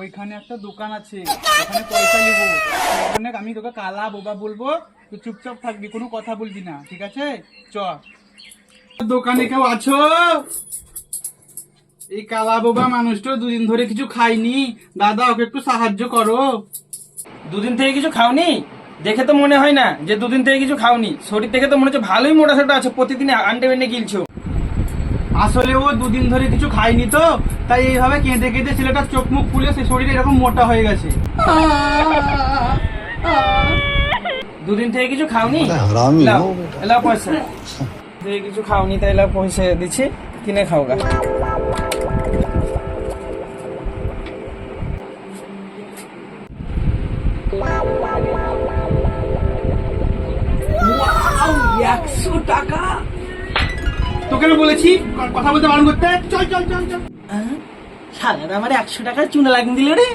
ওইখানে একটা দোকান আছে, ওখানে পয়সা নেবো। ওখানে আমি তোকে কালা বোবা বলবো, তুই চুপচাপ থাকবি, কোনো কথা বলবি না, ঠিক আছে? চ। দোকানে কেউ আছো? এই কালা বোবা মানুষটা দুদিন ধরে কিছু খাইনি, দাদা ওকে একটু সাহায্য করো। দুদিন থেকে কিছু খাওনি? দেখে তো মনে হয় না যে দুদিন থেকে কিছু খাওনি। শরীর থেকে তো মনে হচ্ছে ভালোই মোটা সোটা আছে, প্রতিদিন আন্ডে বেন্ডে গিলছো। আসলে ও দুদিন ধরে কিছু খাইনি তো, তাই এইভাবে কেঁদে কেঁদে ছেলেটা চোখ মুখ ফুলে সে শরীরে এরকম মোটা হয়ে গেছে। দুদিন থেকে কিছু খাওনি? हरामी লাও, हो बेटा। লাও পয়সা। থেকে কিছু খাওনি তাই লাও পয়সা দিচ্ছি, কিনে খাও গা। টাকা তোকে আমি বলেছি কথা বলতে বারণ করতে। চল চল চল চল। শালারা আমার 100 টাকার চুনা লাগিয়ে দিল রে।